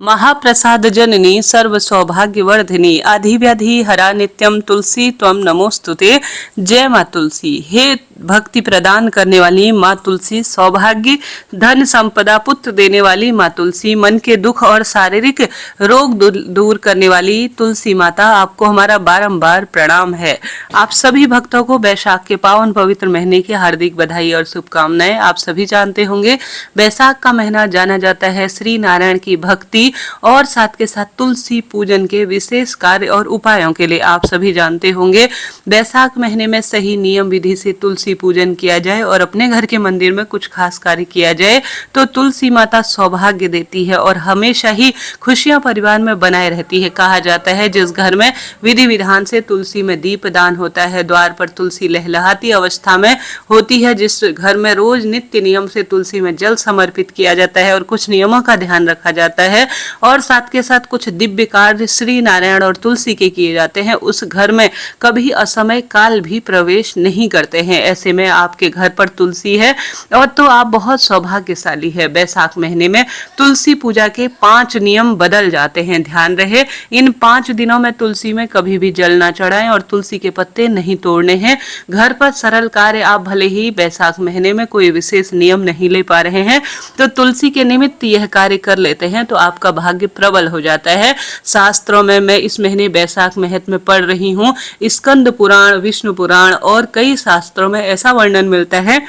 महाप्रसाद जननी सर्व सौभाग्यवर्धिनी आधिव्याधि हरा नित्यम तुलसी त्वम नमोस्तुते। जय माँ तुलसी। हे भक्ति प्रदान करने वाली माँ तुलसी, सौभाग्य धन संपदा पुत्र देने वाली माँ तुलसी, मन के दुख और शारीरिक रोग दूर करने वाली तुलसी माता, आपको हमारा बारंबार प्रणाम है। आप सभी भक्तों को बैसाख के पावन पवित्र महीने की हार्दिक बधाई और शुभकामनाएं। आप सभी जानते होंगे बैसाख का महीना जाना जाता है श्री नारायण की भक्ति और साथ के साथ तुलसी पूजन के विशेष कार्य और उपायों के लिए। आप सभी जानते होंगे बैसाख महीने में सही नियम विधि से तुलसी पूजन किया जाए और अपने घर के मंदिर में कुछ खास कार्य किया जाए तो तुलसी माता सौभाग्य देती है और हमेशा ही खुशियां परिवार में बनाए रहती है। कहा जाता है जिस घर में विधि विधान से तुलसी में दीप दान होता है, द्वार पर तुलसी लहलहाती अवस्था में होती है, जिस घर में रोज नित्य नियम से तुलसी में जल समर्पित किया जाता है और कुछ नियमों का ध्यान रखा जाता है और साथ के साथ कुछ दिव्य कार्य श्री नारायण और तुलसी के किए जाते हैं, उस घर में कभी असमय काल भी प्रवेश नहीं करते हैं। ऐसे में आपके घर पर तुलसी है और तो आप बहुत सौभाग्यशाली है। बैसाख महीने में तुलसी पूजा के 5 नियम बदल जाते हैं। ध्यान रहे, इन 5 दिनों में तुलसी में कभी भी जल ना चढ़ाएं और तुलसी के पत्ते नहीं तोड़ने हैं। घर पर सरल कार्य, आप भले ही बैसाख महीने में कोई विशेष नियम नहीं ले पा रहे हैं तो तुलसी के निमित्त यह कार्य कर लेते हैं तो आपका भाग्य प्रबल हो जाता है। शास्त्रों में मैं इस महीने बैसाख महत्व में पढ़ रही हूँ, स्कंद पुराण, विष्णु पुराण और कई शास्त्रों में ऐसा वर्णन मिलता है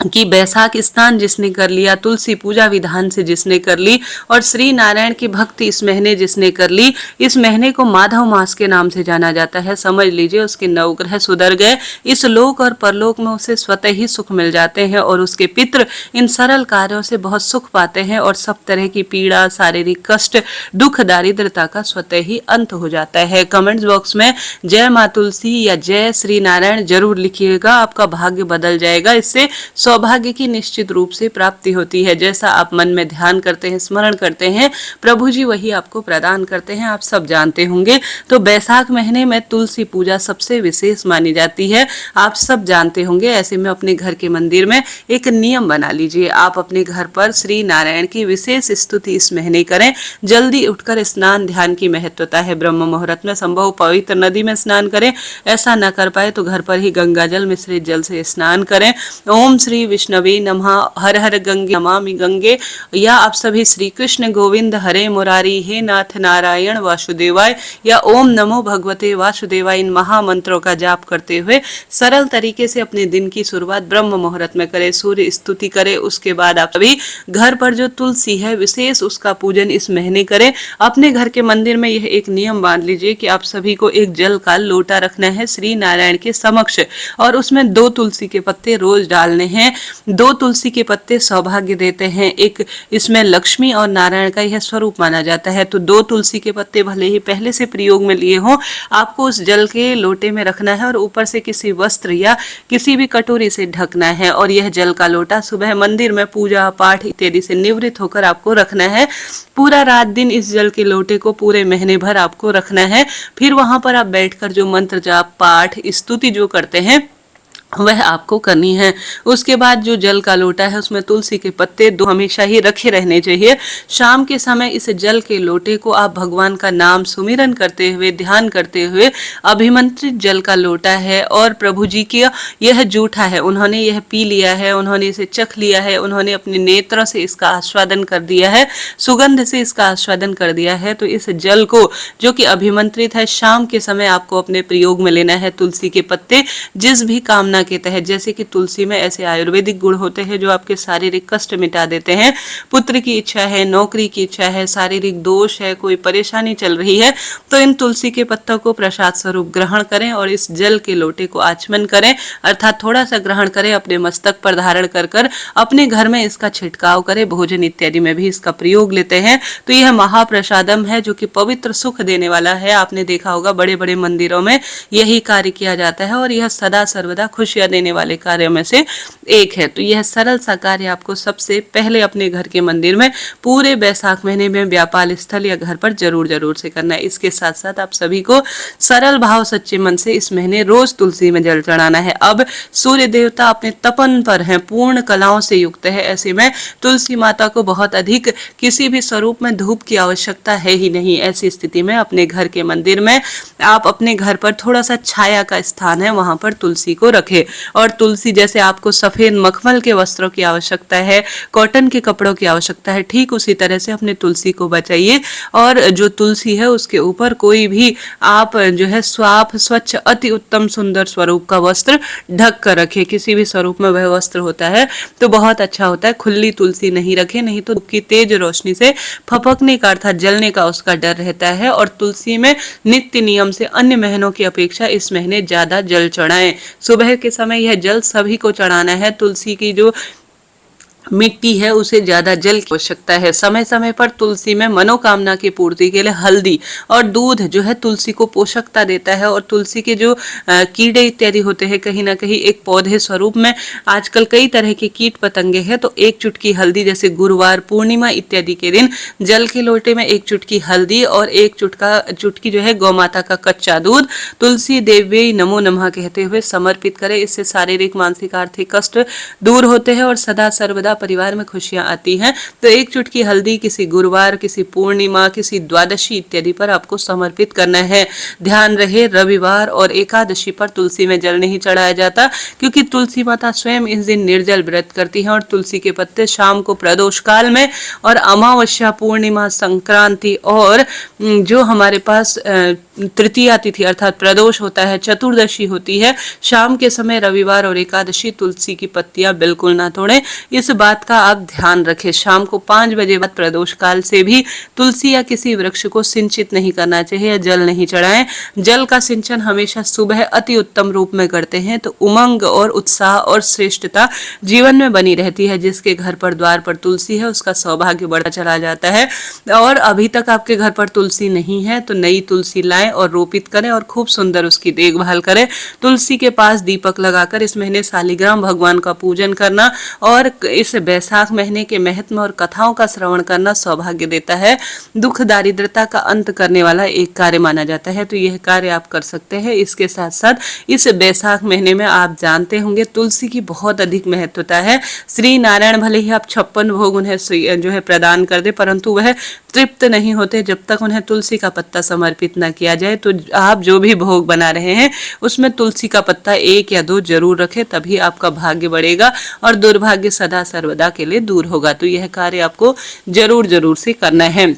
कि बैसाख स्नान जिसने कर लिया, तुलसी पूजा विधान से जिसने कर ली और श्री नारायण की भक्ति इस महीने जिसने कर ली, इस महीने को माधव मास के नाम से जाना जाता है। समझ लीजिए उसके नवग्रह सुधर गए, इस लोक और परलोक में उसे स्वतः ही सुख मिल जाते हैं और उसके पितृ इन सरल कार्यों से बहुत सुख पाते हैं और सब तरह की पीड़ा, शारीरिक कष्ट, दुख, दारिद्रता का स्वतः ही अंत हो जाता है। कमेंट्स बॉक्स में जय माँ तुलसी या जय श्री नारायण जरूर लिखिएगा, आपका भाग्य बदल जाएगा। इससे सौभाग्य की निश्चित रूप से प्राप्ति होती है। जैसा आप मन में ध्यान करते हैं, स्मरण करते हैं, प्रभु जी वही आपको प्रदान करते हैं, आप सब जानते होंगे। तो बैसाख महीने में तुलसी पूजा सबसे विशेष मानी जाती है, आप सब जानते होंगे। ऐसे में अपने घर के मंदिर में एक नियम बना लीजिए, आप अपने घर पर श्री नारायण की विशेष स्तुति इस महीने करें। जल्दी उठकर स्नान, ध्यान की महत्वता है, ब्रह्म मुहूर्त में संभव पवित्र नदी में स्नान करें। ऐसा न कर पाए तो घर पर ही गंगा जल मिश्रित जल से स्नान करें। ओम श्री विष्णवे नमः, हर हर गंगे नमामि गंगे, या आप सभी श्री कृष्ण गोविंद हरे मुरारी, हे नाथ नारायण वासुदेवाय, या ओम नमो भगवते वासुदेवाय, इन महामंत्रों का जाप करते हुए सरल तरीके से अपने दिन की शुरुआत ब्रह्म मुहूर्त में करें, सूर्य स्तुति करें। उसके बाद आप सभी घर पर जो तुलसी है विशेष उसका पूजन इस महीने करें। अपने घर के मंदिर में यह एक नियम बांध लीजिए कि आप सभी को एक जल का लोटा रखना है श्री नारायण के समक्ष और उसमें 2 तुलसी के पत्ते रोज डालने हैं। 2 तुलसी के पत्ते सौभाग्य देते हैं, एक इसमें लक्ष्मी और नारायण का यह स्वरूप माना जाता है। तो 2 तुलसी के पत्ते भले ही पहले से प्रयोग में लिए हों, आपको उस जल के लोटे में रखना है और ऊपर से किसी वस्त्र या किसी भी कटोरी से ढकना है और यह जल का लोटा सुबह मंदिर में पूजा पाठ इत्यादि से निवृत्त होकर आपको रखना है। पूरा रात दिन इस जल के लोटे को पूरे महीने भर आपको रखना है। फिर वहां पर आप बैठकर जो मंत्र जाप पाठ स्तुति जो करते हैं वह आपको करनी है। उसके बाद जो जल का लोटा है उसमें तुलसी के पत्ते 2 हमेशा ही रखे रहने चाहिए। शाम के समय इस जल के लोटे को आप भगवान का नाम सुमिरन करते हुए, ध्यान करते हुए, अभिमंत्रित जल का लोटा है और प्रभु जी की यह जूठा है, उन्होंने यह पी लिया है, उन्होंने इसे चख लिया है, उन्होंने अपने नेत्रों से इसका आस्वादन कर दिया है, सुगंध से इसका आस्वादन कर दिया है। तो इस जल को जो कि अभिमंत्रित है, शाम के समय आपको अपने प्रयोग में लेना है। तुलसी के पत्ते जिस भी कामना के तहत, जैसे कि तुलसी में ऐसे आयुर्वेदिक गुण होते हैं जो आपके शारीरिक कष्ट मिटा देते हैं, पुत्र की इच्छा है, नौकरी की इच्छा है, शारीरिक दोष है, कोई परेशानी चल रही है, तो इन तुलसी के पत्तों को प्रसाद स्वरूप ग्रहण करें और इस जल के लोटे को आचमन करें, अर्थात थोड़ा सा ग्रहण करें, अपने मस्तक पर धारण कर कर अपने घर में इसका छिड़काव करें। भोजन इत्यादि में भी इसका प्रयोग लेते हैं। तो यह महाप्रसादम है जो कि पवित्र सुख देने वाला है। आपने देखा होगा बड़े बड़े मंदिरों में यही कार्य किया जाता है और यह सदा सर्वदा खुश खुशियां देने वाले कार्यों में से एक है। तो यह सरल सा कार्य आपको सबसे पहले अपने घर के मंदिर में पूरे बैसाख महीने में व्यापार स्थल या घर पर जरूर जरूर से करना है। इसके साथ साथ आप सभी को सरल भाव सच्चे मन से इस महीने रोज तुलसी में जल चढ़ाना है। अब सूर्य देवता अपने तपन पर हैं, पूर्ण कलाओं से युक्त है, ऐसे में तुलसी माता को बहुत अधिक किसी भी स्वरूप में धूप की आवश्यकता है ही नहीं। ऐसी स्थिति में अपने घर के मंदिर में आप अपने घर पर थोड़ा सा छाया का स्थान है वहां पर तुलसी को रखें। और तुलसी जैसे आपको सफेद मखमल के वस्त्रों की आवश्यकता है, कॉटन के कपड़ों की आवश्यकता है, ठीक उसी तरह से अपने तुलसी को बचाइए। और जो तुलसी है उसके ऊपर कोई भी आप जो है साफ स्वच्छ अति उत्तम सुंदर स्वरूप का वस्त्र ढक कर रखे। किसी भी स्वरूप में वह वस्त्र होता है तो बहुत अच्छा होता है। खुली तुलसी नहीं रखे, नहीं तो धूप की तेज रोशनी से फपकने का अर्थात जलने का उसका डर रहता है। और तुलसी में नित्य नियम से अन्य महीनों की अपेक्षा इस महीने ज्यादा जल चढ़ाएं। सुबह के समय यह जल सभी को चढ़ाना है। तुलसी की जो मिट्टी है उसे ज्यादा जल की आवश्यकता है। समय समय पर तुलसी में मनोकामना की पूर्ति के लिए हल्दी और दूध जो है तुलसी को पोषकता देता है। और तुलसी के जो कीड़े इत्यादि होते हैं कहीं ना कहीं एक पौधे स्वरूप में आजकल कई तरह के कीट पतंगे हैं, तो एक चुटकी हल्दी जैसे गुरुवार पूर्णिमा इत्यादि के दिन जल के लोटे में एक चुटकी हल्दी और एक चुटकी जो है गौ माता का कच्चा दूध तुलसी देवी नमो नमः कहते हुए समर्पित करें। इससे शारीरिक मानसिक आर्थिक कष्ट दूर होते हैं और सदा सर्वदा परिवार में खुशियां आती हैं। तो एक चुटकी हल्दी किसी गुरुवार, किसी पूर्णिमा, किसी द्वादशी इत्यादि पर आपको समर्पित करना है। ध्यान रहे रविवार और एकादशी पर तुलसी में जल नहीं चढ़ाया जाता, क्योंकि तुलसी माता स्वयं इस दिन निर्जल व्रत करती हैं। और तुलसी के पत्ते शाम को प्रदोष काल में और अमावस्या, पूर्णिमा, संक्रांति और जो हमारे पास तृतीया तिथि अर्थात प्रदोष होता है, चतुर्दशी होती है, शाम के समय रविवार और एकादशी तुलसी की पत्तियां बिल्कुल ना तोड़ें। इस बात का आप ध्यान रखें। शाम को 5 बजे बाद प्रदोष काल से भी तुलसी या किसी वृक्ष को सिंचित नहीं करना चाहिए या जल नहीं चढ़ाएं। जल का सिंचन हमेशा सुबह अति उत्तम रूप में करते हैं तो उमंग और उत्साह और श्रेष्ठता जीवन में बनी रहती है। जिसके घर पर द्वार पर तुलसी है उसका सौभाग्य बढ़ता चला जाता है। और अभी तक आपके घर पर तुलसी नहीं है तो नई तुलसी लाएं और रोपित करें और खूब सुंदर उसकी देखभाल करें। तुलसी के पास दीपक लगाकर इस महीने शालिग्राम भगवान का पूजन करना और इस बैसाख महीने के महत्व और कथाओं का श्रवण करना सौभाग्य देता है। दुख दारिद्रता का अंत करने वाला एक कार्य माना जाता है, तो यह कार्य आप कर सकते हैं। इसके साथ साथ इस बैसाख महीने में आप जानते होंगे तुलसी की बहुत अधिक महत्वता है। श्री नारायण भले ही आप 56 भोग उन्हें जो है प्रदान कर दे, परंतु वह तृप्त नहीं होते जब तक उन्हें तुलसी का पत्ता समर्पित न किया जाए। तो आप जो भी भोग बना रहे हैं उसमें तुलसी का पत्ता 1 या 2 जरूर रखें, तभी आपका भाग्य बढ़ेगा और दुर्भाग्य सदा सर्वदा के लिए दूर होगा। तो यह कार्य आपको जरूर जरूर से करना है।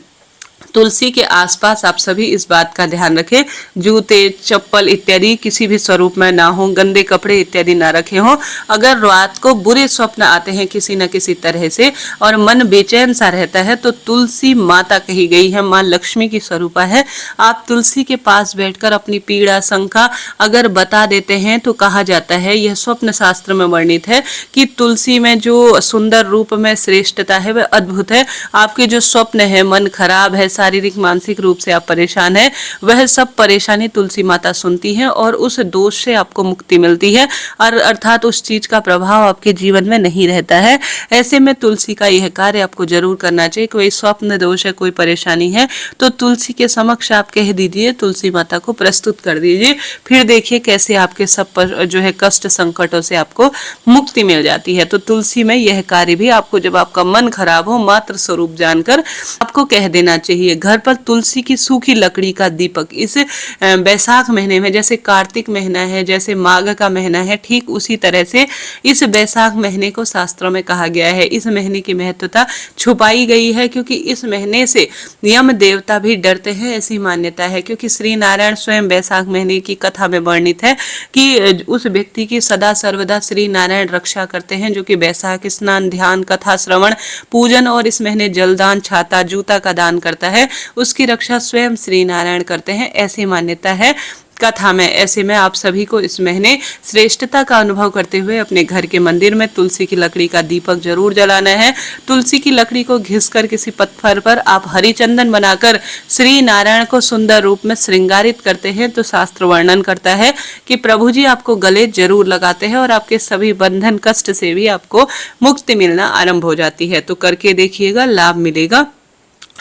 तुलसी के आसपास आप सभी इस बात का ध्यान रखें, जूते चप्पल इत्यादि किसी भी स्वरूप में ना हो, गंदे कपड़े इत्यादि ना रखे हों। अगर रात को बुरे स्वप्न आते हैं किसी न किसी तरह से और मन बेचैन सा रहता है तो तुलसी माता कही गई है, माँ लक्ष्मी की स्वरूपा है। आप तुलसी के पास बैठकर अपनी पीड़ा शंका अगर बता देते हैं तो कहा जाता है, यह स्वप्न शास्त्र में वर्णित है कि तुलसी में जो सुंदर रूप में श्रेष्ठता है वह अद्भुत है। आपके जो स्वप्न है, मन खराब है, शारीरिक मानसिक रूप से आप परेशान हैं, वह सब परेशानी तुलसी माता सुनती है और उस दोष से आपको मुक्ति मिलती है और अर्थात उस चीज का प्रभाव आपके जीवन में नहीं रहता है। ऐसे में तुलसी का यह कार्य आपको जरूर करना चाहिए। कोई स्वप्न दोष है, कोई परेशानी है तो तुलसी के समक्ष आप कह दीजिए, तुलसी माता को प्रस्तुत कर दीजिए, फिर देखिए कैसे आपके सब पर जो है कष्ट संकटों से आपको मुक्ति मिल जाती है। तो तुलसी में यह कार्य भी आपको जब आपका मन खराब हो मात्र स्वरूप जानकर आपको कह देना चाहिए। घर पर तुलसी की सूखी लकड़ी का दीपक इस बैसाख महीने में, जैसे कार्तिक महीना है, जैसे माघ का महीना है, ठीक उसी तरह से इस बैसाख महीने को शास्त्रों में कहा गया है। इस महीने की महत्वता छुपाई गई है क्योंकि इस महीने से यम देवता भी डरते हैं, ऐसी मान्यता है। क्योंकि श्री नारायण स्वयं बैसाख महीने की कथा में वर्णित है कि उस व्यक्ति की सदा सर्वदा श्री नारायण रक्षा करते हैं जो कि बैसाख स्नान, ध्यान, कथा श्रवण, पूजन और इस महीने जलदान, छाता, जूता का दान करता है, उसकी रक्षा स्वयं श्री नारायण करते हैं, ऐसी मान्यता है। कथा में। ऐसे में आप सभी को इस महीने श्रेष्ठता का अनुभव करते हुए अपने घर के मंदिर में तुलसी की लकड़ी का दीपक जरूर जलाना है। तुलसी की लकड़ी को घिसकर किसी पत्थर पर आप हरी चंदन बनाकर श्री नारायण को सुंदर रूप में श्रृंगारित करते हैं तो शास्त्र वर्णन करता है कि प्रभु जी आपको गले जरूर लगाते हैं और आपके सभी बंधन कष्ट से भी आपको मुक्ति मिलना आरंभ हो जाती है। तो करके देखिएगा, लाभ मिलेगा।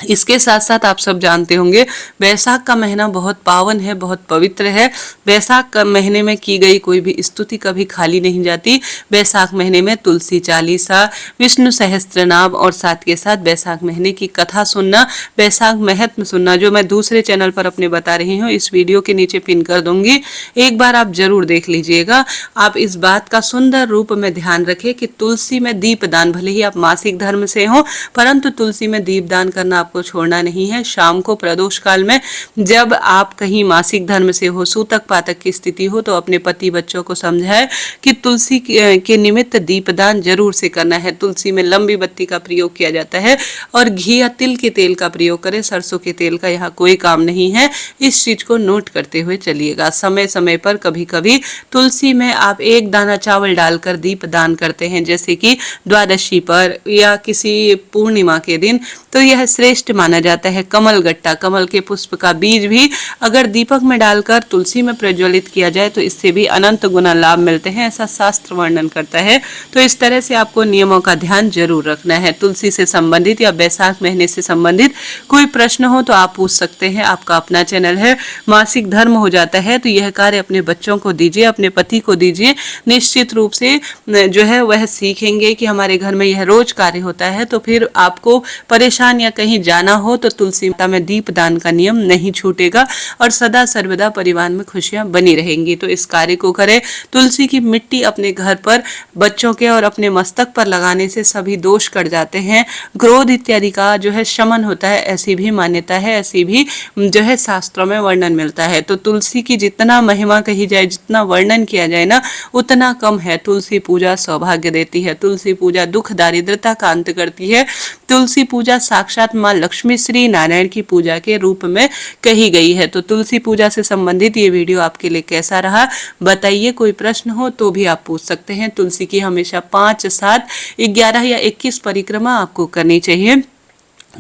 इसके साथ साथ आप सब जानते होंगे वैशाख का महीना बहुत पावन है, बहुत पवित्र है। वैशाख का महीने में की गई कोई भी स्तुति कभी खाली नहीं जाती। वैशाख महीने में तुलसी चालीसा, विष्णु सहस्त्रनाम और साथ के साथ वैशाख महीने की कथा सुनना, वैशाख महत्व सुनना, जो मैं दूसरे चैनल पर अपने बता रही हूँ, इस वीडियो के नीचे पिन कर दूंगी, एक बार आप जरूर देख लीजिएगा। आप इस बात का सुंदर रूप में ध्यान रखें कि तुलसी में दीपदान, भले ही आप मासिक धर्म से हो परंतु तुलसी में दीपदान करना आपको छोड़ना नहीं है। शाम को प्रदोष काल में जब आप कहीं मासिक धर्म से हो, सूतक पातक की स्थिति हो, तो अपने पति बच्चों को समझाए कि तुलसी के निमित्त दीपदान जरूर से करना है। तुलसी में लंबी बत्ती का प्रयोग किया जाता है और घी या तिल के तेल का प्रयोग करें, सरसों के तेल का यहाँ कोई काम नहीं है। इस चीज को नोट करते हुए चलिएगा। समय समय पर कभी कभी तुलसी में आप एक दाना चावल डालकर दीप दान करते हैं, जैसे कि द्वादशी पर या किसी पूर्णिमा के दिन, तो यह श्रेष्ठ माना जाता है। कमल गट्टा, कमल के पुष्प का बीज भी अगर दीपक में डालकर तुलसी में प्रज्वलित किया जाए तो इससे भी अनंत गुना लाभ मिलते हैं, ऐसा शास्त्र वर्णन करता है। तो इस तरह से आपको नियमों का ध्यान जरूर रखना है। तुलसी से संबंधित या वैशाख महीने से संबंधित कोई प्रश्न हो तो आप पूछ सकते हैं। आपका अपना चैनल है। मासिक धर्म हो जाता है तो यह कार्य अपने बच्चों को दीजिए, अपने पति को दीजिए। निश्चित रूप से जो है वह सीखेंगे कि हमारे घर में यह रोज कार्य होता है। तो फिर आपको परेशान या कहीं जाना हो तो तुलसी माता में दीप दान का नियम नहीं छूटेगा और सदा सर्वदा परिवार में खुशियां बनी रहेंगी। तो इस कार्य को करें। तुलसी की मिट्टी अपने घर पर बच्चों के और अपने मस्तक पर लगाने से सभी दोष कट जाते हैं। क्रोध इत्यादि का जो है शमन होता है, ऐसी भी मान्यता है, ऐसी भी जो है शास्त्रों में वर्णन मिलता है। तो तुलसी की जितना महिमा कही जाए, जितना वर्णन किया जाए ना, उतना कम है। तुलसी पूजा सौभाग्य देती है। तुलसी पूजा दुख दारिद्रता का अंत करती है। तुलसी पूजा साक्षात माँ लक्ष्मी श्री नारायण की पूजा के रूप में कही गई है। तो तुलसी पूजा से संबंधित ये वीडियो आपके लिए कैसा रहा बताइए। कोई प्रश्न हो तो भी आप पूछ सकते हैं। तुलसी की हमेशा 5, 7, 11 या 21 परिक्रमा आपको करनी चाहिए।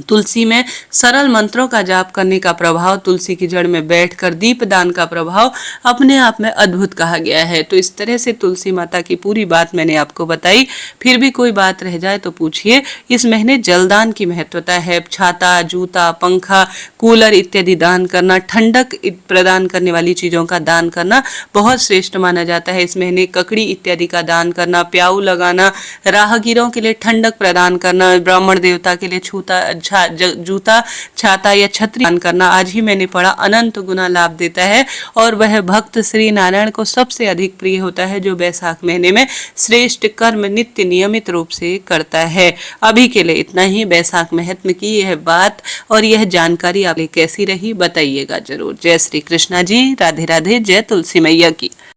तुलसी में सरल मंत्रों का जाप करने का प्रभाव, तुलसी की जड़ में बैठकर दीपदान का प्रभाव अपने आप में अद्भुत कहा गया है। तो इस तरह से तुलसी माता की पूरी बात मैंने आपको बताई। फिर भी कोई बात रह जाए तो पूछिए। इस महीने जलदान की महत्वता है। छाता, जूता, पंखा, कूलर इत्यादि दान करना, ठंडक प्रदान करने वाली चीजों का दान करना बहुत श्रेष्ठ माना जाता है। इस महीने ककड़ी इत्यादि का दान करना, प्याऊ लगाना, राहगीरों के लिए ठंडक प्रदान करना, ब्राह्मण देवता के लिए जूता, छाता या छतरी दान करना, आज ही मैंने पढ़ा, अनंत गुना लाभ देता है। और वह भक्त श्री नारायण को सबसे अधिक प्रिय होता है जो वैशाख महीने में श्रेष्ठ कर्म नित्य नियमित रूप से करता है। अभी के लिए इतना ही। वैशाख महत्व की यह बात और यह जानकारी आप कैसी रही बताइएगा जरूर। जय श्री कृष्णा जी। राधे राधे। जय तुलसी मैया की।